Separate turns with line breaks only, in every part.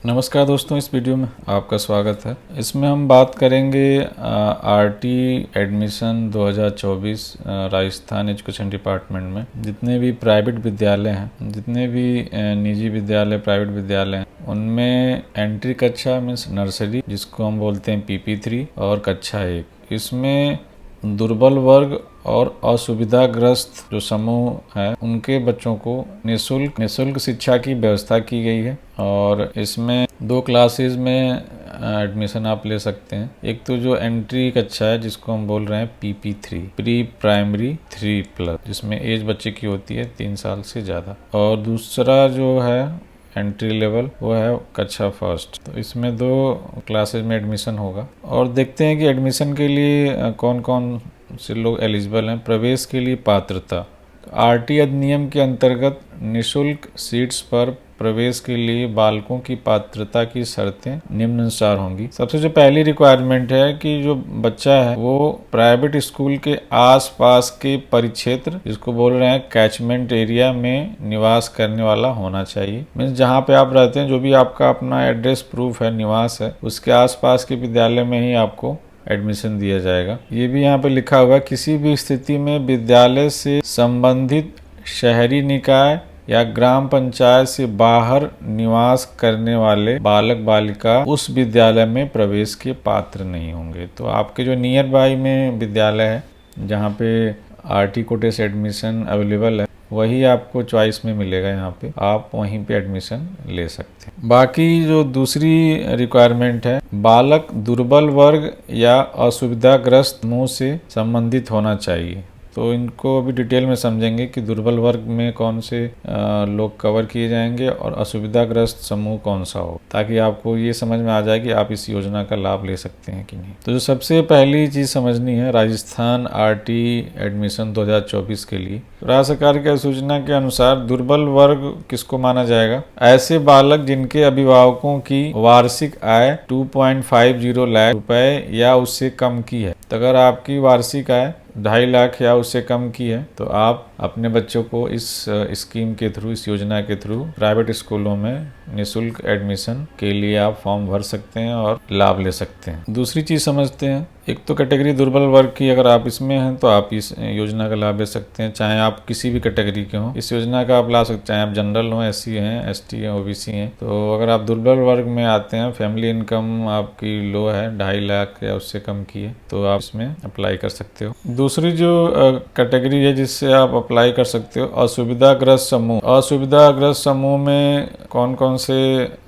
नमस्कार दोस्तों, इस वीडियो में आपका स्वागत है। इसमें हम बात करेंगे RT admission 2024 Rajasthan education department में जितने भी प्राइवेट विद्यालय हैं, जितने भी निजी विद्यालय, प्राइवेट विद्यालय हैं, उनमें एंट्री कक्षा मीन्स नर्सरी जिसको हम बोलते हैं PP3 और कक्षा 1, इसमें दुर्बल वर्ग और असुविधाग्रस्त जो समूह है उनके बच्चों को निःशुल्क शिक्षा की व्यवस्था की गई है। और इसमें 2 क्लासेस में एडमिशन आप ले सकते हैं। एक तो जो एंट्री कक्षा है जिसको हम बोल रहे हैं PP3 प्री प्राइमरी 3+, जिसमें एज बच्चे की होती है 3 साल से ज़्यादा, और दूसरा जो है एंट्री लेवल वो है कक्षा फर्स्ट। तो इसमें 2 क्लासेस में एडमिशन होगा और देखते हैं कि एडमिशन के लिए कौन कौन से लोग एलिजिबल हैं। प्रवेश के लिए पात्रता, आरटी अधिनियम के अंतर्गत निःशुल्क सीट्स पर प्रवेश के लिए बालकों की पात्रता की शर्तें निम्नानुसार होंगी। सबसे जो पहली रिक्वायरमेंट है कि जो बच्चा है वो प्राइवेट स्कूल के आसपास के परिक्षेत्र, जिसको बोल रहे हैं कैचमेंट एरिया, में निवास करने वाला होना चाहिए। मीन्स जहाँ पे आप रहते हैं, जो भी आपका अपना एड्रेस प्रूफ है, निवास है, उसके आसपास के विद्यालय में ही आपको एडमिशन दिया जाएगा। ये भी यहाँ पे लिखा हुआ है, किसी भी स्थिति में विद्यालय से संबंधित शहरी निकाय या ग्राम पंचायत से बाहर निवास करने वाले बालक बालिका उस विद्यालय में प्रवेश के पात्र नहीं होंगे। तो आपके जो नियर बाई में विद्यालय है जहाँ पे आरटी कोटे से एडमिशन अवेलेबल है, वही आपको चॉइस में मिलेगा। यहाँ पे आप वहीं पे एडमिशन ले सकते हैं। बाकी जो दूसरी रिक्वायरमेंट है, बालक दुर्बल वर्ग या असुविधाग्रस्त समूह से संबंधित होना चाहिए। तो इनको अभी डिटेल में समझेंगे कि दुर्बल वर्ग में कौन से लोग कवर किए जाएंगे और असुविधाग्रस्त समूह कौन सा हो, ताकि आपको ये समझ में आ जाए कि आप इस योजना का लाभ ले सकते हैं कि नहीं। तो जो सबसे पहली चीज़ समझनी है, राजस्थान आरटी एडमिशन 2024 के लिए राज्य सरकार की सूचना के अनुसार दुर्बल वर्ग किसको माना जाएगा? ऐसे बालक जिनके अभिभावकों की वार्षिक आय 2.50 लाख रुपए या उससे कम की है। तो अगर आपकी वार्षिक आय 2.5 लाख या उससे कम की है तो आप अपने बच्चों को इस स्कीम के थ्रू, इस योजना के थ्रू प्राइवेट स्कूलों में निःशुल्क एडमिशन के लिए आप फॉर्म भर सकते हैं और लाभ ले सकते हैं। दूसरी चीज़ समझते हैं, एक तो कैटेगरी दुर्बल वर्ग की, अगर आप इसमें हैं तो आप इस योजना का लाभ ले सकते हैं, चाहे आप किसी भी कैटेगरी के हों इस योजना का आप ला सकते हैं। चाहे आप जनरल हों, SC हैं, ST हैं, OBC हैं। तो अगर आप दुर्बल वर्ग में आते हैं, फैमिली इनकम आपकी लो है, 2.5 लाख या उससे कम की है, तो आप इसमें अप्लाई कर सकते हो। दूसरी जो कैटेगरी है जिससे आप अप्लाई कर सकते हो, असुविधाग्रस्त समूह। असुविधाग्रस्त समूह में कौन कौन से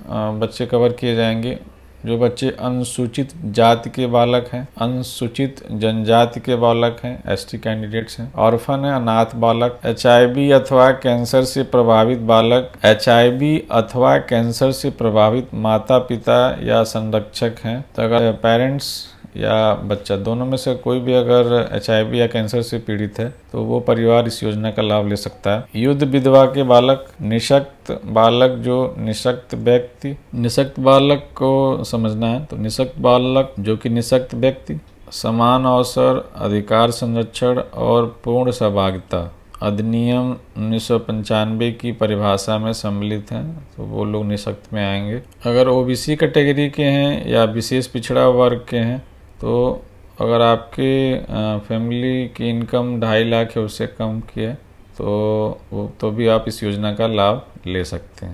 बच्चे कवर किए जाएंगे? जो बच्चे अनुसूचित जाति के बालक हैं, अनुसूचित जनजाति के बालक हैं, ST कैंडिडेट्स हैं, ऑर्फन है, अनाथ बालक, HIV अथवा कैंसर से प्रभावित बालक, HIV अथवा कैंसर से प्रभावित माता पिता या संरक्षक हैं। तो अगर पेरेंट्स या बच्चा दोनों में से कोई भी अगर HIV या कैंसर से पीड़ित है तो वो परिवार इस योजना का लाभ ले सकता है। युद्ध विधवा के बालक, निःशक्त बालक, जो निःशक्त व्यक्ति, निःशक्त बालक को समझना है तो निःशक्त बालक जो कि निःशक्त व्यक्ति समान अवसर अधिकार संरक्षण और पूर्ण सहभागिता अधिनियम 1995 की परिभाषा में सम्मिलित हैं, तो वो लोग निःशक्त में आएंगे। अगर OBC कैटेगरी के हैं या विशेष पिछड़ा वर्ग के हैं, तो अगर आपके फैमिली की इनकम 2.5 लाख है उससे कम की है तो भी आप इस योजना का लाभ ले सकते हैं।